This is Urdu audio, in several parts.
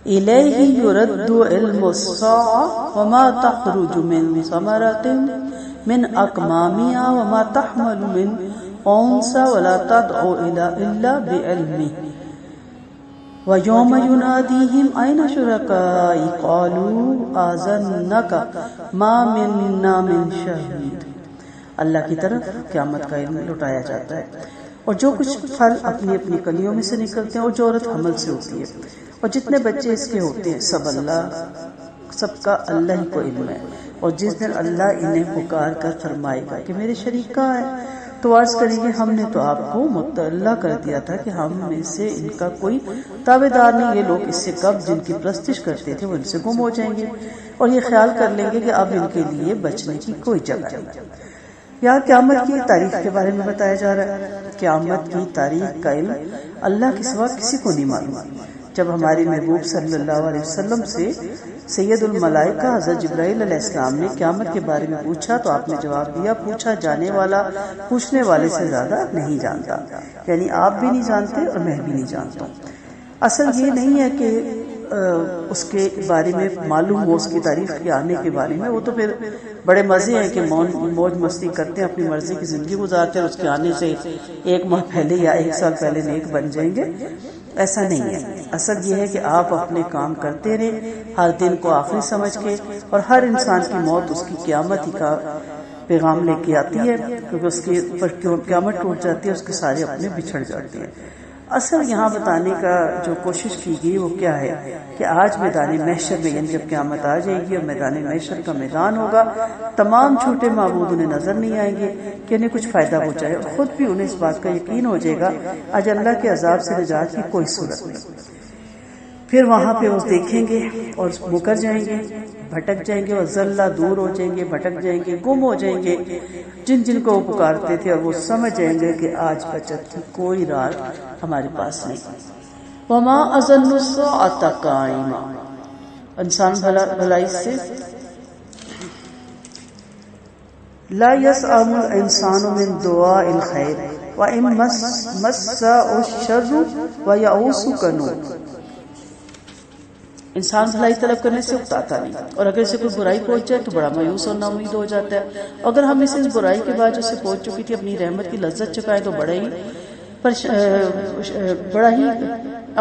إليه يرد علم الساعة وما تخرج من ثمرة من أكمامها وما تحمل من أنثى ولا تدعو إلا بعلمه ويوم يناديهم أين شركائي قالوا آذنك ما منا من شهيد. اللہ کی طرف قیامت کا علم لٹایا جاتا ہے، اور جو کچھ پھل اپنی اپنی کلیوں میں سے نکلتے ہیں اور جو عورت حمل سے ہوتی ہے اور جتنے بچے اس کے ہوتے ہیں سب کا اللہ ہی کو علم ہے. اور جس دن اللہ انہیں پکار کر فرمائے گا کہ میرے شریک کہاں ہے، تو عرض کریں گے ہم نے تو آپ کو مطلع کر دیا تھا کہ ہم میں سے ان کا کوئی تابع دار نہیں. یہ لوگ اس سے قبل جن کی پرستش کرتے تھے وہ ان سے گم ہو جائیں گے اور یہ خیال کر لیں گے کہ اب ان کے لیے بچنے کی کوئی جگہ نہیں. یہاں قیامت کی تاریخ کے بارے میں بتایا جا رہا ہے. قیامت کی تاریخ کا علم اللہ کے سوا کسی کو نہیں معلوم. جب ہمارے محبوب صلی اللہ علیہ وسلم سے سید الملائکہ حضرت جبرائیل علیہ السلام نے قیامت کے بارے میں پوچھا تو آپ نے جواب دیا، پوچھا جانے والا پوچھنے والے سے زیادہ نہیں جانتا. یعنی آپ بھی نہیں جانتے اور میں بھی نہیں جانتا ہوں. اصل یہ نہیں ہے کہ اس کے بارے میں معلوم ہو، اس کی تاریخ کے آنے کے بارے میں. وہ تو پھر بڑے مزے ہیں کہ موج مستی کرتے ہیں، اپنی مرضی کی زندگی گزارتے ہیں، اس کے آنے سے ایک ماہ پہلے یا ایک سال پہلے نیک بن جائیں گے. ایسا نہیں ہے. اصل یہ ہے کہ آپ اپنے کام کرتے رہیں ہر دن کو آخری سمجھ کے، اور ہر انسان کی موت اس کی قیامت ہی کا پیغام لے کے آتی ہے، کیونکہ اس کی قیامت ٹوٹ جاتی ہے، اس کے سارے اپنے بچھڑ جاتے ہیں. اصل یہاں بتانے کا جو کوشش کی گئی وہ کیا ہے کہ آج میدان محشر میں، یعنی جب قیامت آ جائے گی اور میدان محشر کا میدان ہوگا، تمام چھوٹے معبود انہیں نظر نہیں آئیں گے کہ انہیں کچھ فائدہ پہنچائے، اور خود بھی انہیں اس بات کا یقین ہو جائے گا آج اللہ کے عذاب سے نجات کی کوئی صورت نہیں. پھر وہاں پہ وہ دیکھیں گے اور مکر جائیں گے، بھٹک جائیں گے، اور ذلہ دور ہو جائیں گے، بھٹک جائیں گے، گم ہو جائیں گے جن کو وہ پکارتے تھے، اور وہ سمجھ جائیں گے کہ آج بچت کی کوئی راہ ہمارے پاس نہیں. وما اظن الساعۃ قائمہ، انسان بھلائی سے لا يسأم الانسان من دعاء الخیر وان مسّه الشر ويئوس کنود. انسان بھلائی طلب کرنے سے اکتاتا نہیں، اور اگر اسے کوئی برائی پہنچ جائے تو بڑا مایوس اور ناامید ہو جاتا ہے. اگر ہم اسے اس برائی کے بعد جو اسے پہنچ چکی تھی اپنی رحمت کی لذت چکائے تو بڑا ہی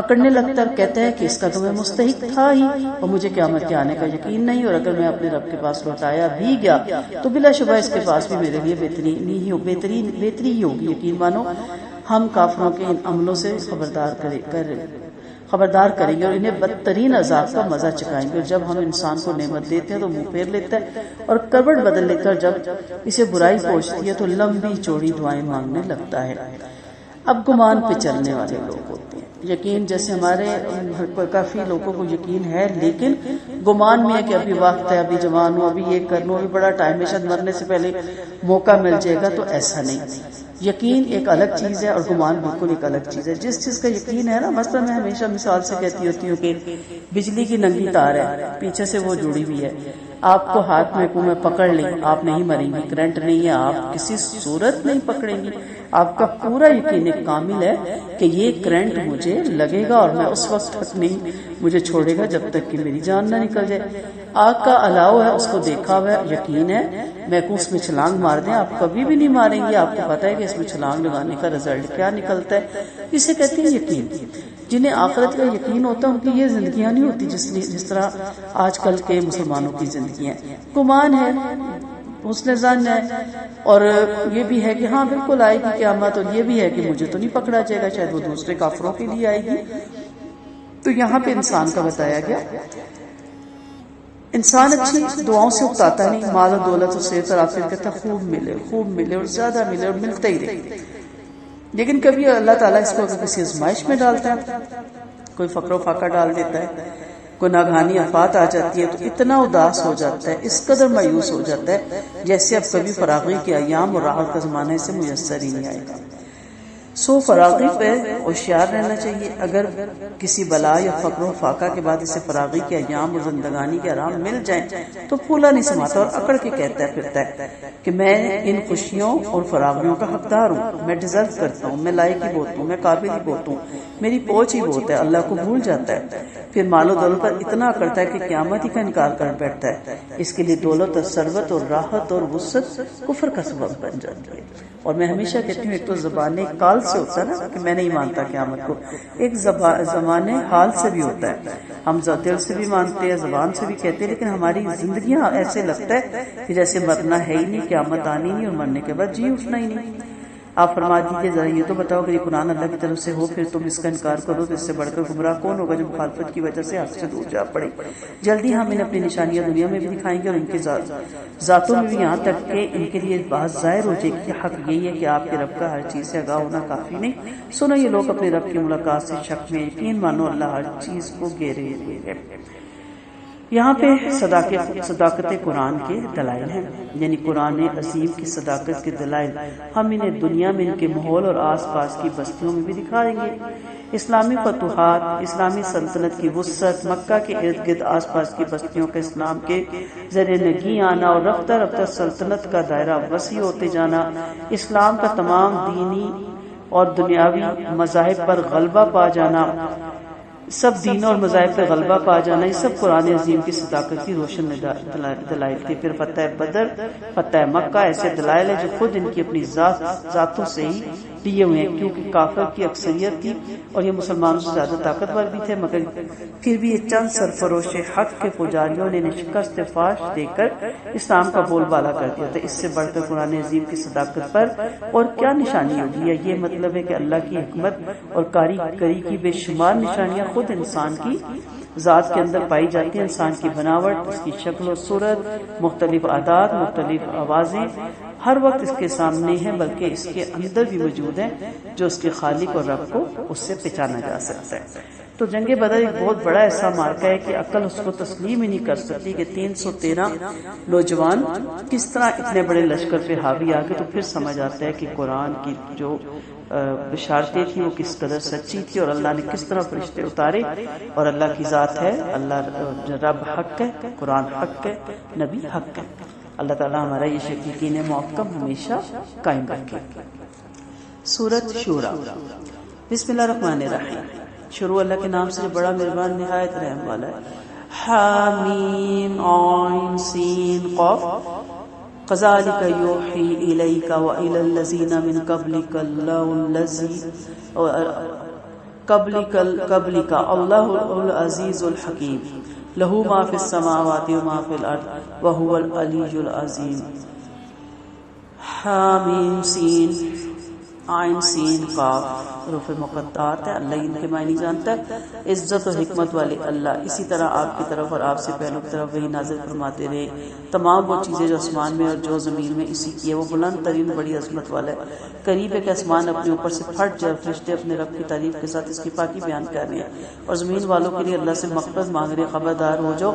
اکڑنے لگتا ہے، کہتا ہے کہ اس کا تو میں مستحق تھا ہی اور مجھے قیامت کے آنے کا یقین نہیں، اور اگر میں اپنے رب کے پاس لوٹایا بھی گیا تو بلا شبہ اس کے پاس بھی میرے لیے بہتری ہی ہوگی. یقین مانو ہم کافروں کے ان عملوں سے خبردار کریں گے اور انہیں بدترین عذاب کا مزہ چکھائیں گے. اور جب ہم انسان کو نعمت دیتے ہیں تو منہ پھیر لیتا ہے اور کروٹ بدل لیتا ہے، اور جب اسے برائی پہنچتی ہے تو لمبی چوڑی دعائیں مانگنے لگتا ہے. اب گمان پہ چلنے والے لوگ ہوتے ہیں. یقین جیسے ہمارے کافی لوگوں کو یقین ہے، لیکن گمان میں ہے کہ ابھی وقت ہے، ابھی جوان ہوں، ابھی یہ کر لوں، ابھی بڑا ٹائم ہے، شاید مرنے سے پہلے موقع مل جائے گا. تو ایسا نہیں. یقین ایک الگ چیز ہے اور گمان بالکل ایک الگ چیز ہے. جس چیز کا یقین ہے نا، مثلا میں ہمیشہ مثال سے کہتی ہوتی ہوں کہ بجلی کی ننگی تار ہے، پیچھے سے وہ جڑی ہوئی ہے، آپ کو ہاتھ میں پکڑ لیں آپ نہیں مریں گی، کرنٹ نہیں ہے، آپ کسی صورت نہیں پکڑیں گی. آپ کا پورا یقین کامل ہے کہ یہ کرنٹ مجھے لگے گا اور میں اس وقت تک نہیں مجھے چھوڑے گا جب تک کہ میری جان نہ نکل جائے. آگ کا الاؤ ہے، اس کو دیکھا ہوا ہے، یقین ہے میں کو اس میں چھلانگ مار دیں آپ کبھی بھی نہیں ماریں گے. آپ کو پتا ہے کہ اس میں چھلانگ لگانے کا رزلٹ کیا نکلتا ہے. اسے کہتے ہیں یقین. جنہیں آخرت کا یقین ہوتا ہے ان کی یہ زندگیاں نہیں ہوتی جس طرح آج کل کے مسلمانوں کی زندگیاں. گمان ہے، حسن ظن ہے، اور یہ بھی ہے کہ ہاں بالکل آئے گی قیامت، اور یہ بھی ہے کہ مجھے تو نہیں پکڑا جائے گا، شاید وہ دوسرے کافروں کے لیے آئے گی. تو یہاں پہ انسان کا بتایا گیا انسان اچھی دعاؤں سے اکتاتا نہیں، مال و دولت اور صحت اور عافیت کہتا خوب ملے اور زیادہ ملے اور ملتا ہی رہے. لیکن کبھی اللہ تعالیٰ اس کو کسی آزمائش میں ڈالتا ہے، کوئی فقر و فاقہ ڈال دیتا ہے، کوئی ناگہانی آفات آ جاتی ہے تو اتنا اداس ہو جاتا ہے، اس قدر مایوس ہو جاتا ہے جیسے اب کبھی فراغی کے ایام اور راحت کا زمانہ سے میسر ہی نہیں آئے گا. سو فراغی پہ ہوشیار رہنا چاہیے. اگر کسی بلا یا فقر و فاقہ کے بعد اسے فراغی کے ایام اور زندگانی کے آرام مل جائیں تو پھولا نہیں سماتا اور اکڑ کے کہتا ہے پھرتا ہے کہ میں ان خوشیوں اور فراغیوں کا حقدار ہوں, میں ڈیزرو کرتا ہوں, میں لائق ہی بہت ہوں, میں قابل ہی بہت ہوں, میری پہنچ ہی بہت ہے. اللہ کو بھول جاتا ہے, پھر مال و دولت پر اتنا اکڑتا ہے کہ قیامت ہی کا انکار کر بیٹھتا ہے. اس کے لیے دولت اور ثروت اور راحت اور وسعت کفر کا سبب بن جاتی ہے. اور میں ہمیشہ کہتی ہوں ایک تو زبان کال سے ہوتا ہے نا کہ میں نہیں مانتا قیامت کو, ایک زبان حال سے بھی ہوتا ہے. ہم دل سے بھی مانتے ہیں, زبان سے بھی کہتے ہیں, لیکن ہماری زندگیاں ایسے لگتا ہے کہ جیسے مرنا ہے ہی نہیں, قیامت آنی نہیں, اور مرنے کے بعد جی اٹھنا ہی نہیں. آپ فرما دیجیے ذرا یہ تو بتاؤ کہ یہ قرآن اللہ کی طرف سے ہو پھر تم اس کا انکار کرو تو اس سے بڑھ کر گمراہ کون ہوگا جو مخالفت کی وجہ سے حق سے دور جا پڑے. جلدی ہم انہیں اپنی نشانیاں دنیا میں بھی دکھائیں گے اور ان کی ذاتوں میں بھی, یہاں تک کہ ان کے لیے بات ظاہر ہو جائے کہ حق یہی ہے کہ آپ کے رب کا ہر چیز سے آگاہ ہونا کافی نہیں. سنو یہ لوگ اپنے رب کی ملاقات سے شک میں, یقین مانو اللہ ہر چیز کو گھیرے ہوئے ہے. یہاں پہ صداقت قرآن کے دلائل ہیں, یعنی قرآن عظیم کی صداقت کے دلائل ہم انہیں دنیا میں ان کے ماحول اور آس پاس کی بستیوں میں بھی دکھائیں گے. اسلامی فتوحات, اسلامی سلطنت کی وسعت, مکہ کے ارد گرد آس پاس کی بستیوں کا اسلام کے زیر نگیں آنا اور رفتہ رفتہ سلطنت کا دائرہ وسیع ہوتے جانا, اسلام کا تمام دینی اور دنیاوی مذاہب پر غلبہ پا جانا, سب دینوں اور مذاہب پہ غلبہ پا جانا, یہ سب قرآن عظیم کی صداقت کی روشن دلائل تھے. پھر فتح بدر, فتح مکہ ایسے دلائل ہیں جو خود ان کی اپنی ذاتوں سے ہی لیے ہوئے ہیں, کیونکہ کافر کی اکثریت تھی اور یہ مسلمانوں سے زیادہ طاقتور بھی تھے, مگر پھر بھی یہ چند سرفروش حق کے پجاریوں نے شکست فاش دے کر اسلام کا بول بالا کر دیا تھا. اس سے بڑھ کر قرآن عظیم کی صداقت پر اور کیا نشانی ہوگی. یہ مطلب ہے کہ اللہ کی حکمت اور کاری کی بے شمار نشانیاں خود انسان کی ذات کے اندر پائی جاتی ہیں. انسان کی بناوٹ, اس کی شکل و صورت, مختلف عادات, مختلف آوازیں ہر وقت اس کے سامنے ہیں, بلکہ اس کے اندر بھی موجود ہیں جو اس کے خالق اور رب کو اس سے پہچانا جا سکتا ہے. تو جنگ بدر ایک بہت بڑا ایسا مارکا ہے کہ عقل اس کو تسلیم ہی نہیں کر سکتی کہ 313 نوجوان کس طرح اتنے بڑے لشکر پہ حاوی آ گئے. تو پھر سمجھ آتا ہے کہ قرآن کی جو بشارتیں تھیں وہ کس قدر سچی تھی اور اللہ نے کس طرح فرشتے اتارے. اور اللہ کی ذات ہے, اللہ رب حق ہے, قرآن حق ہے, نبی حق ہے. اللہ تعالی ہمارا یہ یقین محکم ہمیشہ قائم رکھے. سورۃ شورا. بسم اللہ الرحمن الرحیم. شروع اللہ کے نام سے بڑا مہربان نہایت رحم والا ہے. حامیم عین سین قاف. كذلك يوحي إليك وإلى الذين من قبلك الله العزيز الحكيم له ما في السماوات وما في الأرض وهو العلي العظيم. حامیم سین عین سین قاف حروف مقطعات ہے. اللہ ان کے معنی جانتا ہے. عزت و حکمت والے اللہ اسی طرح آپ کی طرف اور آپ سے پہلوں کی طرف وہی نازل فرماتے رہے. تمام وہ چیزیں جو آسمان میں اور جو زمین میں اسی کی ہے. وہ بلند ترین بڑی عظمت والا ہے. قریب ہے کہ آسمان اپنے اوپر سے پھٹ جائے, فرشتے اپنے رب کی تعریف کے ساتھ اس کی پاکی بیان کر رہے ہیں اور زمین والوں کے لیے اللہ سے مغفرت مانگ رہے. خبردار ہو جاؤ,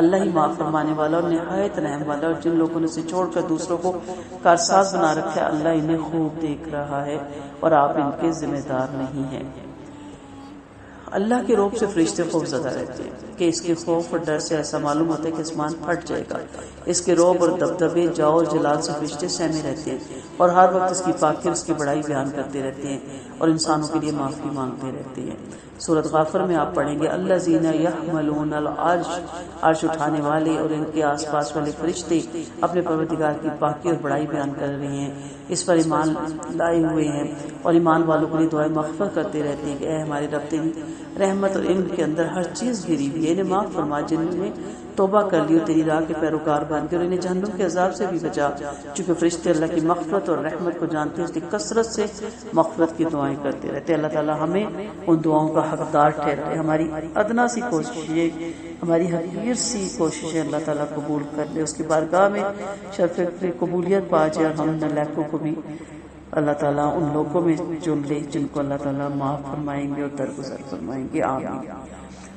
اللہ ہی معاف فرمانے والا اور نہایت رحم والا. اور جن لوگوں نے اسے چھوڑ کر دوسروں کو کارساز بنا رکھا ہے, اللہ انہیں خوب دیکھ رہا ہے اور آپ ان کے ذمہ دار نہیں ہیں. اللہ کے روب سے فرشتے خوف زدہ رہتے ہیں کہ اس کے خوف اور ڈر سے ایسا معلوم ہوتا ہے کہ آسمان پھٹ جائے گا. اس کے روب اور دبدبے, جاؤ اور جلال سے فرشتے سہمے رہتے ہیں اور ہر وقت اس کی پاکی اور اس کی بڑائی بیان کرتے رہتے ہیں اور انسانوں کے لیے معافی مانگتے رہتے ہیں. سورۃ غافر میں آپ پڑھیں گے الذین یحملون العرش, عرش اٹھانے والے اور ان کے آس پاس والے فرشتے اپنے پروردگار کی پاکی اور بڑائی بیان کر رہے ہیں, اس پر ایمان لائے ہوئے ہیں اور ایمان والوں کے لیے دعائیں مغفرت کرتے رہتے ہیں کہ اے ہمارے رب تیری رحمت اور علم کے اندر ہر چیز گھری ہوئی ہے, انہیں معاف فرما جنہوں نے توبہ کر لی اور تیری راہ کے پیروکار بن گئے, اور انہیں جہنم کے عذاب سے بھی بچا. چونکہ فرشتے اللہ کی مغفرت اور رحمت کو جانتے ہیں, اس کی کثرت سے مغفرت کی دعائیں کرتے رہتے. اللہ تعالی ہمیں ان دعاؤں کا حقدار ٹھہرائے. ہماری ادنا سی کوششیں, ہماری حقیر سی کوششیں اللہ تعالیٰ قبول کر لے, اس کی بارگاہ میں شرف قبولیت پا جائے, اور ہم نالائقوں کو بھی اللہ تعالیٰ ان لوگوں میں چن لے جن کو اللہ تعالیٰ معاف فرمائیں گے اور درگزر فرمائیں گے. آمین.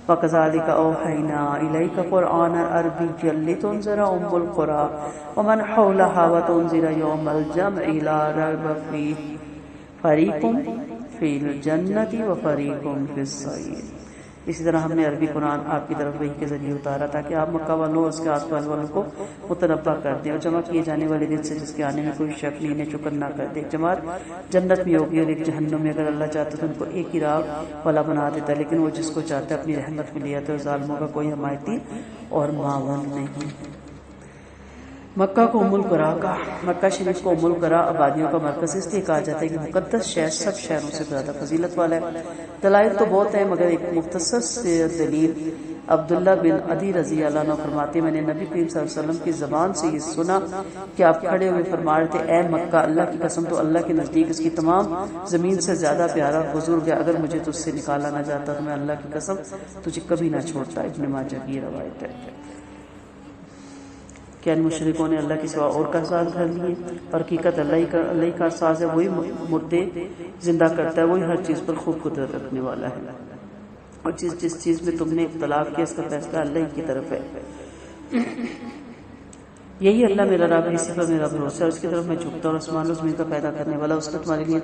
وَكَذَلِكَ أَوْحَيْنَا إِلَيْكَ قُرْآنًا عَرَبِيًّا لِتُنذِرَ أُمَّ الْقُرَىٰ وَمَنْ حَوْلَهَا وَتُنذِرَ يَوْمَ الْجَمْعِ لَا رَيْبَ فِيهِ فریقم فی الجنت و فریقم فی السعیر۔ اسی طرح ہم نے عربی قرآن آپ کی طرف وحی کے ذریعے اتارا تاکہ آپ مکہ والوں اور اس کے آس پاس والوں کو متنبع کر دیں اور جمع کیے جانے والے دن سے جس کے آنے میں کوئی شک نہیں، انہیں چکر نہ کر دے۔ ایک جماعت جنت میں ہوگی اور ایک جہنم میں، اگر اللہ چاہتا تو ان کو ایک ہی راہ والا بنا دیتا، لیکن وہ جس کو چاہتا ہے اپنی رحمت میں لے آتا ہے۔ ظالموں کا کوئی حمایتی اور معاون نہیں۔ مکہ کو ام القرا کا، مکہ شریف کو ام القرا آبادیوں کا مرکز اس لیے کہا جاتا ہے کہ مقدس شہر سب شہروں سے زیادہ فضیلت والا ہے۔ دلائل تو بہت ہیں مگر ایک مختصر سے دلیل عبداللہ بن عدی رضی اللہ عنہ فرماتے ہیں میں نے نبی کریم صلی اللہ علیہ وسلم کی زبان سے یہ سنا کہ آپ کھڑے ہوئے فرما رہے تھے، اے مکہ، اللہ کی قسم تو اللہ کے نزدیک اس کی تمام زمین سے زیادہ پیارا بزرگ ہے، اگر مجھے تجھ سے نکالا نہ جاتا تو میں اللہ کی قسم تجھے کبھی نہ چھوڑتا۔ ابن ماجہ کی روایت ہے کہ ان مشرکوں نے اللہ کے سوا اور کا ساز کر لیے، اور حقیقت اللہ کا ساز ہے، وہی مردے زندہ کرتا ہے، وہی ہر چیز پر خوب قدرت رکھنے والا ہے، اور جس چیز میں تم نے اختلاف کیا اس کا فیصلہ اللہ کی طرف ہے۔ یہی اللہ میرا رب ہے، اسی پر میرا بھروسہ ہے، اس کی طرف میں جھکتا ہوں، آسمان و زمین کا پیدا کرنے والا، اس نے تمہارے لیے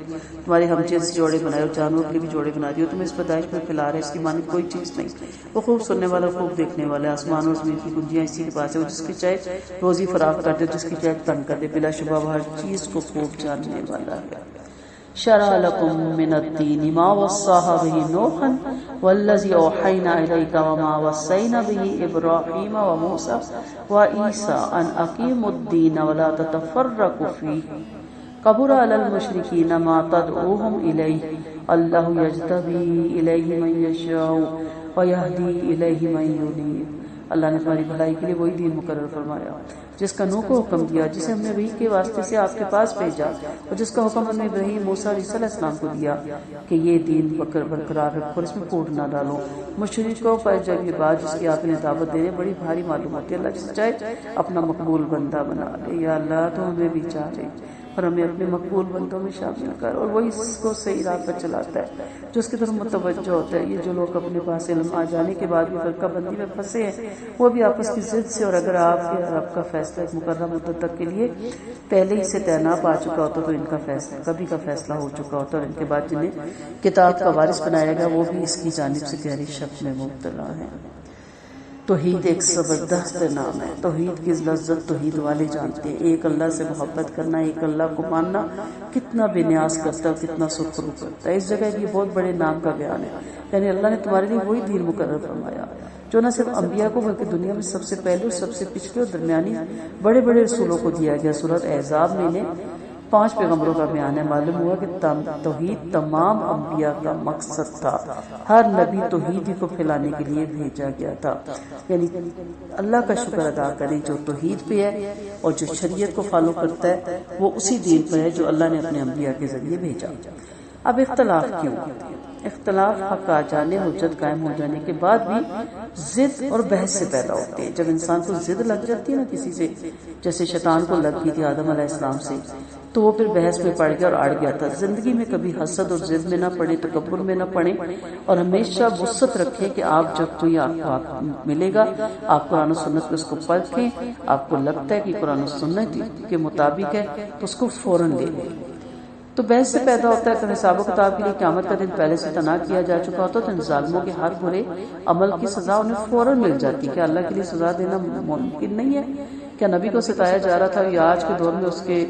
تمہارے ہم جنس جوڑے بنائے اور جانور کے بھی جوڑے بنا دیے، تم اس پیدائش میں پھیلا رہے، اس کی مانند کوئی چیز نہیں، وہ خوب سننے والا، خوب دیکھنے والا ہے۔ آسمان و زمین کی کنجیاں اسی کے پاس ہے، وہ جس کی چاہے روزی فراخ کر دے، جس کی چاہے تنگ کر دے، بلا شبہ وہ ہر چیز کو خوب جاننے والا ہے۔ شرع لكم من الدين ما وصى به نوحا والذي أوحينا إليك وما وصينا به إبراهيم وموسى وعيسى أن أقيموا الدين ولا تتفرقوا فيه كبر على المشركين ما تدعوهم إليه الله يجتبي إليه من يشاء ويهدي إليه من ينيب۔ اللہ نے تمہاری بھلائی کے لیے وہی دین مقرر فرمایا جس کا نوح کو حکم دیا، جسے ہم نے وحی کے واسطے سے آپ کے پاس بھیجا، اور جس کا حکم ہم نے ابراہیم، موسیٰ علیہ السلام کو دیا کہ یہ دین برقرار رکھو اور اس میں پھوٹ نہ ڈالو۔ مشرکوں پر جب یہ بات جس کی آپ نے دعوت دے رہے بڑی بھاری معلوم ہوتی ہے، اللہ جس چاہے اپنا مقبول بندہ بنا لے۔ یا اللہ تو ہمیں بھی چاہے اور ہمیں اپنے مقبول بندوں میں شامل کر، اور وہی اس کو صحیح راہ پر چلاتا ہے جو اس کی طرف متوجہ ہوتا ہے۔ یہ جو لوگ اپنے پاس علم آ جانے کے بعد بھی فرقہ بندی میں پھنسے ہیں، وہ بھی آپس کی ضد سے، اور اگر آپ کے رب کا فیصلہ ایک مقررہ مدت تک کے لیے پہلے ہی سے طے نہ پا چکا ہوتا تو ان کا فیصلہ کبھی کا فیصلہ ہو چکا ہوتا، اور ان کے بعد جنہیں کتاب کا وارث بنایا گیا وہ بھی اس کی جانب سے گہری شک میں مبتلا ہیں۔ توحید ایک زبردست نام ہے، توحید کی لذت توحید والے جانتے ہیں۔ ایک اللہ سے محبت کرنا، ایک اللہ کو ماننا کتنا بے نیاز کرتا ہے، کتنا سرخرو کرتا ہے۔ اس جگہ یہ بہت بڑے نام کا بیان ہے، یعنی اللہ نے تمہارے لیے وہی دین مقرر فرمایا جو نہ صرف انبیاء کو بلکہ دنیا میں سب سے پہلے اور سب سے پچھلے اور درمیانی بڑے بڑے رسولوں کو دیا گیا۔ سورۃ احزاب میں انہیں 5 پیغمبروں کا بیان ہے۔ معلوم ہوا کہ توحید تمام انبیاء کا مقصد تھا، ہر نبی توحید ہی کو پھیلانے کے لیے بھیجا گیا تھا۔ یعنی اللہ کا شکر ادا کریں جو توحید پہ ہے، اور جو شریعت کو فالو کرتا ہے وہ اسی دین پر ہے جو اللہ نے اپنے انبیاء کے ذریعے بھیجا۔ اب اختلاف کیوں؟ اختلاف حق آ جانے، حجت قائم ہو جانے کے بعد بھی ضد اور بحث سے پیدا ہوتے ہیں۔ جب انسان کو ضد لگ جاتی ہے نا کسی سے، جیسے شیطان کو لگ گئی تھی آدم علیہ السلام سے، تو وہ پھر بحث میں پڑ گیا اور اڑ گیا تھا۔ زندگی میں کبھی حسد اور ضد میں نہ پڑے، تکبر میں نہ پڑے، اور ہمیشہ وسعت رکھیں کہ آپ جب کوئی آپ کو ملے گا، آپ قرآن و سنت پہ اس کو پرکھیں، آپ کو لگتا ہے کہ قرآن و سنت کے مطابق ہے تو اس کو فوراً لے لیں۔ تو بحث سے پیدا ہوتا ہے کہ حساب و کتاب کے لیے قیامت کا دن پہلے سے تنا کیا جا چکا ہوتا ہے، تو ان ظالموں کے ہر برے عمل کی سزا انہیں فوراً مل جاتی ہے۔ کہ اللہ کے لیے سزا دینا ممکن نہیں ہے؟ کیا نبی کو ستایا جا رہا تھا یا آج کے دور میں اس کے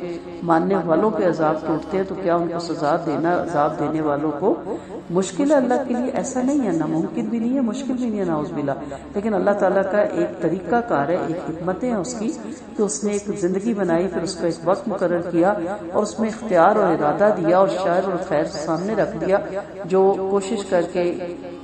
ماننے والوں پہ عذاب ٹوٹتے ہیں، تو کیا ان کو سزا دینا عذاب دینے والوں کو مشکل ہے؟ اللہ کے لیے ایسا نہیں ہے، ناممکن بھی نہیں ہے، مشکل بھی نہیں ہے، نعوذ باللہ۔ لیکن اللہ تعالیٰ کا ایک طریقہ کار ہے، ایک حکمتیں ہیں اس کی کہ اس نے ایک زندگی بنائی، پھر اس کا ایک وقت مقرر کیا اور اس میں اختیار اور ارادہ دیا اور شر اور خیر سامنے رکھ دیا۔ جو کوشش کر کے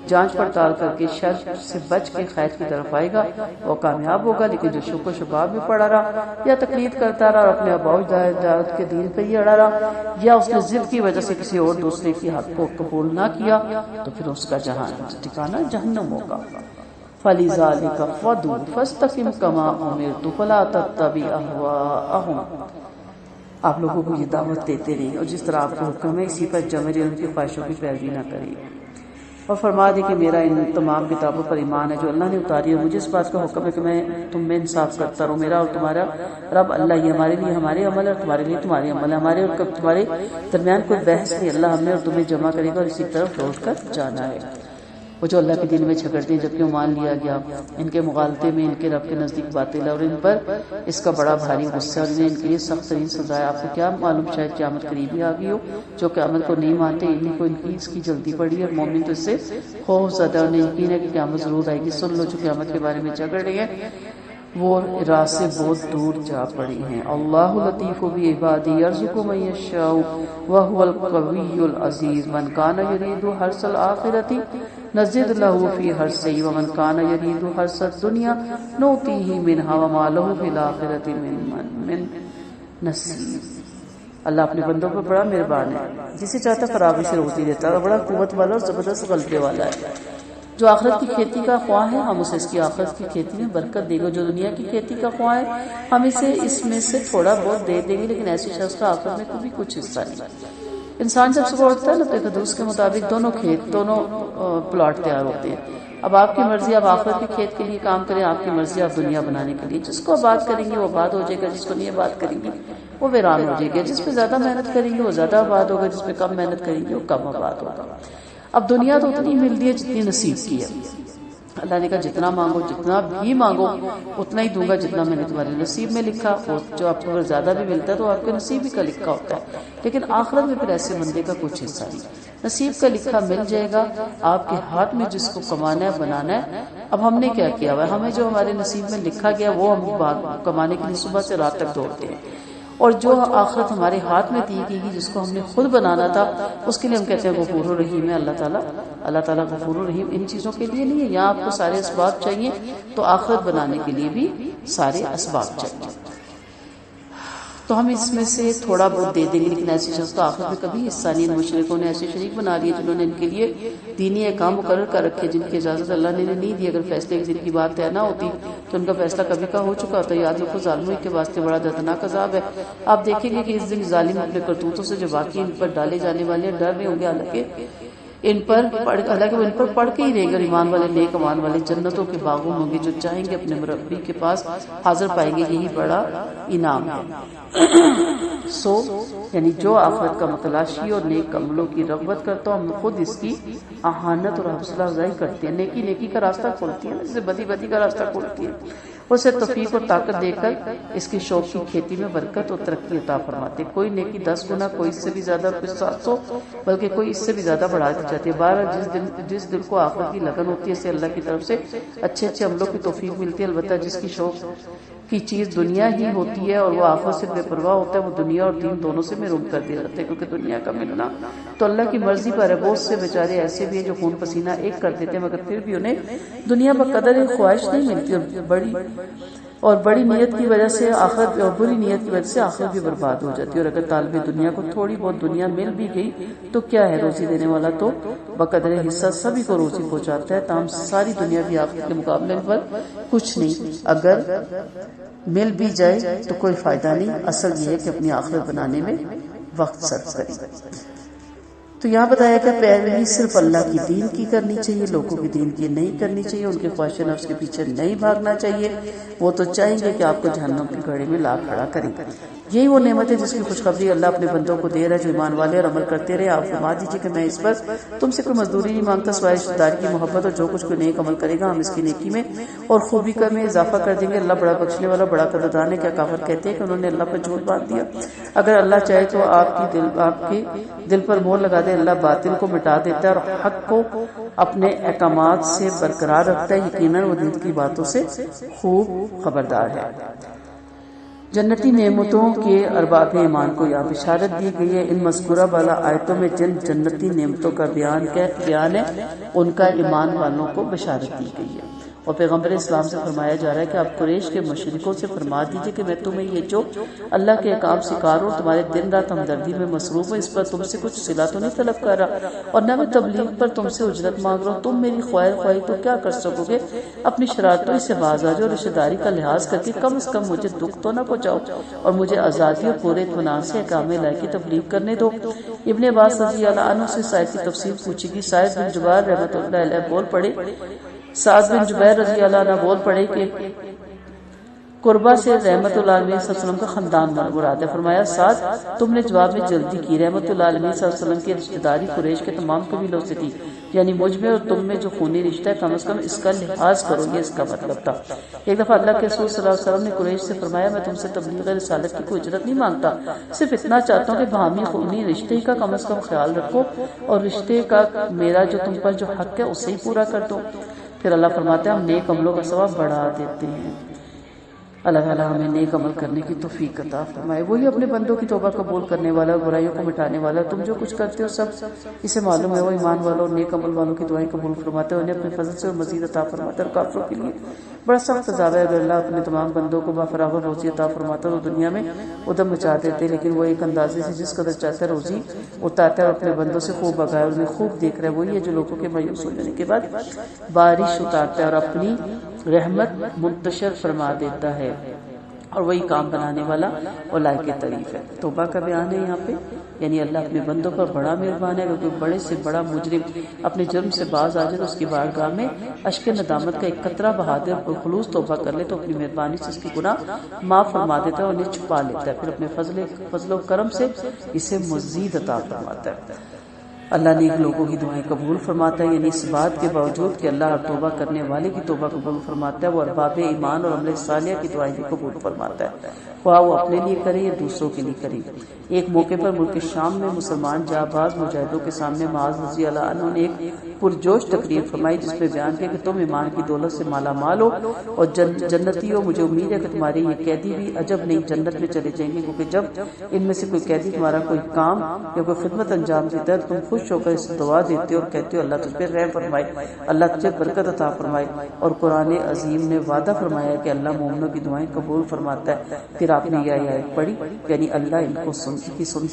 جانچ پڑتال کر کے شر سے بچ کے خیر کی طرف آئے گا وہ کامیاب ہوگا، لیکن جو شک و شباب میں پڑا رہا یا تقلید کرتا رہا اور اپنے آباء و اجداد کے دین پہ ہی اڑا رہا، یا اس نے ضد کی وجہ سے کسی اور دوسرے کی حق کو قبول نہ کیا، تو پھر اس کا ٹھکانہ جہنم ہوگا۔ فَلِذَلِكَ فَادْعُ فَاسْتَقِمْ كَمَا أُمِرْتَ وَلَا تَتَّبِعْ أَهْوَاءَهُمْ۔ آپ لوگوں کو یہ دعوت دیتے رہیں اور جس طرح آپ کو حکم ہے اسی پر جمے رہیں، ان کی خواہشوں کی پیروی نہ کریں۔ اور فرما دے کہ میرا ان تمام کتابوں پر ایمان ہے جو اللہ نے اتاری ہے، مجھے اس بات کا حکم ہے کہ میں تم میں انصاف کرتا رہوں، میرا اور تمہارا رب اللہ ہی، ہمارے لیے ہمارے عمل اور تمہارے لیے تمہارے عمل ہے، ہمارے اور تمہارے درمیان کوئی بحث نہیں، اللہ ہمیں اور تمہیں جمع کرے گا اور اسی طرف لوٹ کر جانا ہے۔ وہ جو اللہ کے دین میں جھگڑتے ہیں جبکہ مان لیا گیا، ان کے مغالطے میں ان کے رب کے نزدیک باطل ہے اور ان پر اس کا بڑا بھاری غصہ ہے اور انہیں ان کے لیے سخت ترین سزا ہے۔ آپ کو کیا معلوم شاید قیامت قریبی آ گئی ہو، جو قیامت کو نہیں مانتے انہیں کو اس کی جلدی پڑی ہے اور مومن تو اس سے خوف زدہ اور انہیں یقین ہے کہ قیامت ضرور آئے گی۔ سن لو جو قیامت کے بارے میں جھگڑ رہے ہیں وہ راہ سے بہت دور جا پڑی ہیں۔ اللہ لطیف بعبادہ یرزق من یشاء وهو القوی العزیز من کان یرید حرث الآخرۃ نزد له فی حرثہ ومن کان یرید حرث الدنیا نؤتیہ منہا وما له فی الآخرۃ من نصیب۔ اللہ اپنے بندوں پر بڑا مہربان ہے، جسے چاہتا فراغی سے روزی دیتا ہے، بڑا قوت والا اور زبردست غلبے والا ہے۔ جو آخرت کی کھیتی کا خواہ ہے ہم اسے اس کی آخرت کی کھیتی میں برکت دے گا، جو دنیا کی کھیتی کا خواہ ہے ہم اسے اس میں سے تھوڑا بہت دے دیں گے، لیکن ایسے شخص کا آخرت میں کبھی کچھ حصہ نہیں۔ انسان جب صبح اٹھتا ہے نا تو ایک حدیث کے مطابق دونوں پلاٹ تیار ہوتے ہیں۔ اب آپ کی مرضی آپ آخرت کے کھیت کے لیے کام کریں، آپ کی مرضی آپ دنیا بنانے کے لیے۔ جس کو آباد کریں گے وہ آباد ہو جائے گا، جس کو نہیں آباد کریں گے وہ ویران ہو جائے گا۔ جس پہ زیادہ محنت کریں گے وہ زیادہ آباد ہوگا، جس پہ کم محنت کریں گے وہ کم آباد ہوگا۔ اب دنیا تو اتنی ملتی ہے جتنی نصیب کی ہے۔ اللہ نے کہا جتنا مانگو، جتنا بھی مانگو اتنا ہی دوں گا جتنا میں نے تمہارے نصیب میں لکھا۔ اور جو آپ کو اگر زیادہ بھی ملتا ہے تو آپ کے نصیب ہی کا لکھا ہوتا ہے، لیکن آخرت میں پھر ایسے بندے کا کچھ حصہ نہیں، نصیب کا لکھا مل جائے گا آپ کے ہاتھ میں، جس کو کمانا ہے بنانا ہے۔ اب ہم نے کیا کیا ہوا ہے، ہمیں جو ہمارے نصیب میں لکھا گیا وہ ہم کمانے کے لیے صبح سے رات تک دوڑتے ہیں، اور جو آخرت ہمارے ہاتھ میں دی گئی جس کو ہم نے خود بنانا تھا اس کے لیے ہم کہتے ہیں غفور الرحیم ہے اللہ تعالیٰ غفور الرحیم۔ ان چیزوں کے لیے نہیں ہے، یہاں آپ کو سارے اسباب چاہیے تو آخرت بنانے کے لیے بھی سارے اسباب چاہیے، تو ہم اس میں سے تھوڑا بہت دے دیں گے، لیکن ایسے شخص کو آخرت میں کبھی حصہ نہیں۔ مشرکوں نے ایسے شریک بنا لیے جنہوں نے ان کے لیے دینی احکام مقرر کر رکھے جن کی اجازت اللہ نے نہیں دی۔ اگر فیصلے کی دن کی بات طے نہ ہوتی تو ان کا فیصلہ کبھی کا ہو چکا ہوتا۔ یاد رکھو ظالموں کے واسطے بڑا دردناک عذاب ہے۔ آپ دیکھیں گے کہ اس دن ظالم اپنے کرتوتوں سے جو واقعی ان پر ڈالے جانے والے ڈر رہے ہوں گے، حالانکہ وہ ان پر پڑھ کے ہی رہیں گے۔ ایمان والے نیک امان والے جنتوں کے باغوں ہوں گے، جو چاہیں گے اپنے مربی کے پاس حاضر پائیں گے، یہی بڑا انعام ہے۔ یعنی جو آخرت کا متلاشی اور نیک عملوں کی رغبت کرتا ہو، ہم خود اس کی اہانت اور حوصلہ افزائی کرتے ہیں۔ نیکی نیکی کا راستہ کھولتی ہے، جسے بدی بدی کا راستہ کھولتی ہے، اسے توفیق اور طاقت دے کر اس کی شوق کی کھیتی میں برکت اور ترقی عطا فرماتے۔ کوئی نیکی 10 گنا، کوئی اس سے بھی زیادہ، کوئی 700، بلکہ کوئی اس سے بھی زیادہ بڑھا دی جاتی ہے۔ بہرحال جس دل کو آخرت کی لگن ہوتی ہے اسے اللہ کی طرف سے اچھے عملوں کی توفیق ملتی ہے۔ البتہ جس کی شوق کی چیز دنیا ہی ہوتی ہے اور وہ آخرت سے بے پرواہ ہوتا ہے، وہ دنیا اور دین دونوں سے محروم کر دیا جاتا ہے، کیونکہ دنیا کا ملنا تو اللہ کی مرضی پر ہے۔ بہت سے بیچارے ایسے بھی ہیں جو خون پسینہ ایک کر دیتے ہیں، مگر پھر بھی انہیں دنیا بقدر ایک خواہش نہیں ملتی، اور بڑی نیت کی وجہ سے آخرت، اور بری نیت کی وجہ سے آخرت بھی برباد ہو جاتی ہے۔ اور اگر طالب دنیا کو تھوڑی بہت دنیا مل بھی گئی تو کیا ہے، روزی دینے والا تو بقدر حصہ سبھی کو روزی پہنچاتا ہے، تاہم ساری دنیا بھی آخرت کے مقابلے پر کچھ نہیں۔ اگر مل بھی جائے تو کوئی فائدہ نہیں، اصل یہ ہے کہ اپنی آخرت بنانے میں وقت صرف کریں۔ تو یہاں بتایا کہ پیروی صرف اللہ کی دین کی کرنی چاہیے، لوگوں کی دین کی نہیں کرنی چاہیے، ان کے خواہش نفس کے پیچھے نہیں بھاگنا چاہیے۔ وہ تو چاہیں گے کہ آپ کو جہنم کی گھڑی میں لا کھڑا کریں۔ یہی وہ نعمت ہے جس کی خوشخبری اللہ اپنے بندوں کو دے رہا ہے جو ایمان والے اور عمل کرتے رہے۔ آپ فرما دیجیے کہ میں اس پر تم سے کوئی مزدوری نہیں مانگتا سوائے رشتہ داری کی محبت، اور جو کچھ کوئی نیک عمل کرے گا ہم اس کی نیکی میں اور خوبی کر میں اضافہ کر دیں گے۔ اللہ بڑا بخشنے والا بڑا قدردان ہے۔ کیا کافر کہتے ہیں کہ انہوں نے اللہ پر جھوٹ باندھ دیا؟ اگر اللہ چاہے تو آپ کے دل پر مہر لگا دے۔ اللہ باطل کو مٹا دیتا ہے اور حق کو اپنے احکامات سے برقرار رکھتا ہے، یقیناً وہ دل کی باتوں سے خوب خبردار ہے۔ جنتی نعمتوں کے ارباب ایمان کو یہاں بشارت دی گئی ہے۔ ان مذکورہ والا آیتوں میں جن جنتی نعمتوں کا بیان ہے ان کا ایمان والوں کو بشارت دی گئی ہے۔ اور پیغمبر اسلام سے فرمایا جا رہا ہے کہ آپ قریش کے مشرکوں سے فرما دیجئے کہ میں تمہیں یہ جو اللہ کے احکام سکھا رہا ہوں تمہارے دن رات ہمدردی میں مصروف ہوں، اس پر تم سے کچھ صلہ تو نہیں طلب کر رہا، اور نہ میں تبلیغ پر تم سے اجرت مانگ رہا ہوں، تم میری خواہی تو کیا کر سکو گے، اپنی شرارتوں سے باز آ جاؤ، رشتہ داری کا لحاظ کر کے کم از کم مجھے دکھ تو نہ پہنچاؤ اور مجھے آزادی اور پورے اطمینان سے احکام الہی کی تبلیغ کرنے دو۔ ابن عباس رضی اللہ عنہ سے اس آیت کی تفسیر پوچھی گئی۔ سعد بن جبیر رحمۃ اللہ علیہ بول پڑے، سعد بن جبیر رضی اللہ عنہ بول پڑے کہ قربہ سے رحمت اللہ علیہ وسلم کا خاندان مراد ہے۔ فرمایا سعد تم نے جواب میں جلدی کی، رحمت اللہ علیہ وسلم کی رشتہ داری قریش کے تمام قبیلوں سے تھی، یعنی مجھ میں اور تم میں جو خونی رشتہ ہے کم از کم اس کا لحاظ کرو، یہ اس کا مطلب تھا۔ ایک دفعہ اللہ کے رسول صلی اللہ علیہ وسلم نے قریش سے فرمایا میں تم سے تبلیغ رسالت کی کوئی اجرت نہیں مانگتا، صرف اتنا چاہتا ہوں کہ باہمی خونی رشتے کا کم از کم خیال رکھو اور رشتے کا میرا جو تم پر جو حق ہے اسے ہی پورا کر دو۔ پھر اللہ فرماتے ہیں ہم نیک عملوں کا ثواب بڑھا دیتے ہیں۔ اللہ تعالیٰ ہمیں نیک عمل کرنے کی توفیق عطا فرمائے۔ وہی اپنے بندوں کی توبہ قبول کرنے والا اور برائیوں کو مٹانے والا، تم جو کچھ کرتے ہو سب اسے معلوم ہے، وہ ایمان والوں اور نیک عمل والوں کی دعائیں قبول فرماتے ہیں، انہیں اپنے فضل سے اور مزید عطا فرماتا ہے۔ اور کافروں کے لیے بڑا سخت عذاب ہے، اگر اللہ اپنے تمام بندوں کو بافراغ روزی عطا فرماتا ہے تو دنیا میں ادھم مچا دیتے، لیکن وہ ایک اندازے سے جس قدر چاہتا ہے روزی اتارتا ہے اور اپنے بندوں سے خوب بگائے اور انہیں خوب دیکھ رہا ہے۔ وہی ہے جو لوگوں کے مایوس ہو جانے کے بعد بارش اتارتا ہے اور اپنی رحمت منتشر فرما دیتا ہے، اور وہی کام بنانے والا اور لائق تعریف ہے۔ توبہ کا بیان ہے یہاں پہ، یعنی اللہ اپنے بندوں پر بڑا مہربان ہے، اگر کوئی بڑے سے بڑا مجرم اپنے جرم سے باز آ جائے تو اس کی بارگاہ میں اشک ندامت کا ایک قطرہ بہا دے اور خلوص توبہ کر لے تو اپنی مہربانی سے اس کی گناہ معاف فرما دیتا ہے اور انہیں چھپا لیتا ہے، پھر اپنے فضل و کرم سے اسے مزید عطا فرماتا ہے۔ اللہ نیک لوگوں کی دعائیں قبول فرماتا ہے، یعنی اس بات کے باوجود کہ اللہ ہر توبہ کرنے والے کی توبہ قبول فرماتا ہے، وہ ارباب ایمان اور عمل صالحہ کی دعائیں بھی قبول فرماتا ہے، خواہ وہ اپنے لیے کرے یا دوسروں کے لیے کرے۔ ایک موقع پر ملک شام میں مسلمان جانباز مجاہدوں کے سامنے معاذ رضی اللہ عنہ نے ایک پرجوش تقریر فرمائی جس میں بیان کیا کہ تم ایمان کی دولت سے مالا مال ہو اور جنتی ہو، مجھے امید ہے کہ تمہارے یہ قیدی بھی عجب نہیں جنت میں چلے جائیں گے، کیونکہ جب ان میں سے کوئی قیدی تمہارا کوئی کام یا کوئی خدمت انجام دیتا ہے تم خوش ہو کر اس دعا دیتے ہو اور کہتے ہو اللہ تجھ پہ رحم فرمائے، اللہ تجھے برکت عطا فرمائے۔ اور قرآن عظیم نے وعدہ فرمایا کہ اللہ مومنوں کی دعائیں قبول فرماتا ہے۔ پھر آپ نے یہ آیت پڑھی، یعنی اللہ ان کو سنتا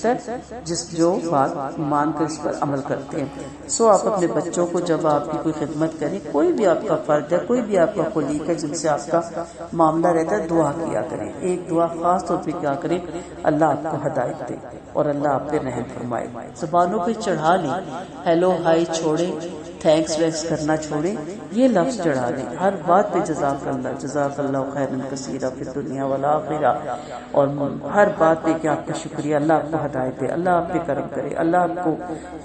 ہے جس جو بات مان کر اس پر عمل کرتے ہیں۔ سو آپ اپنے بچوں کو جب آپ کی کوئی خدمت کریں، کوئی بھی آپ کا فرد ہے، کوئی بھی آپ کا کولیگ ہے جن سے آپ کا معاملہ رہتا ہے، دعا کیا کریں۔ ایک دعا خاص طور پہ کیا کریں، اللہ آپ کو ہدایت دے اور اللہ آپ پہ رحم فرمائے۔ زبانوں پہ چڑھا لیں، ہیلو ہائی چھوڑیں، تھینکس ویکس کرنا چھوڑیں، یہ لفظ چڑھا لیں ہر بات پہ جزاک اللہ خیرا کثیرا فی الدنیا والآخرہ، اور ہر بات پہ کہ آپ کا شکریہ، اللہ آپ کو ہدایت دے، اللہ آپ پہ کرم کرے، اللہ آپ کو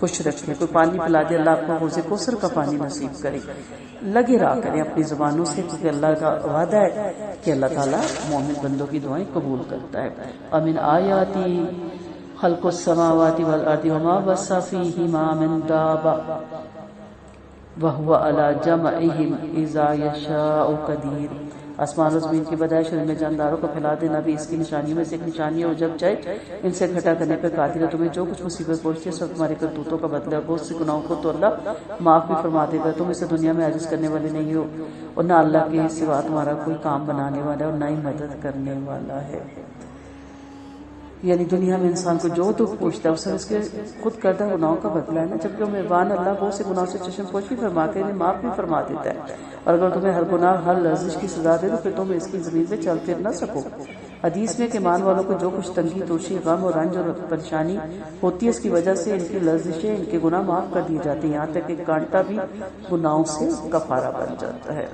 خوش رکھے، کوئی پانی پلا دے اللہ آپ کو حوض کوثر کا پانی نصیب کرے۔ لگے رہا کریں اپنی زبانوں سے، کیونکہ اللہ کا وعدہ ہے کہ اللہ تعالیٰ مومن بندوں کی دعائیں قبول کرتا ہے۔ امن آیاتی خلق السماوات والارض وما بث فیہما من دابہ وہو علی جمعہم اذا یشاء قدیر۔ آسمان و زمین کی بدائش اور ان میں جانداروں کو پھیلا دینا بھی اس کی نشانیوں میں سے ایک نشانی ہے، اور جب چاہے ان سے اکٹھا کرنے پر قادر ہے۔ تمہیں جو کچھ مصیبت پہنچتی ہے سب تمہارے کرتوتوں کا بدلہ، اور بہت سے گناہوں کو تو اللہ معاف بھی فرما دے گا۔ تم اسے دنیا میں عاجز کرنے والے نہیں ہو، اور نہ اللہ کے سوا تمہارا کوئی کام بنانے والا ہے اور نہ ہی مدد کرنے والا ہے۔ یعنی دنیا میں انسان کو جو دکھ پہنچتا ہے اس سے اس کے خود کردہ گناہوں کا بدلہ ہے نا، جبکہ وہ مہربان اللہ بہت سے گناہوں سے چشم پوش بھی فرما کے انہیں معاف بھی فرما دیتا ہے، اور اگر تمہیں ہر گناہ ہر لرزش کی سزا دے تو پھر تم اس کی زمین پہ چل پھر نہ سکو۔ حدیث میں کہ ایمان والوں کو جو کچھ تنگی توشی غم اور رنج اور پریشانی ہوتی ہے اس کی وجہ سے ان کی لرزشیں ان کے گناہ معاف کر دیے جاتے ہیں، یہاں تک کہ کانٹا بھی گناہوں سے کفارہ بن جاتا ہے۔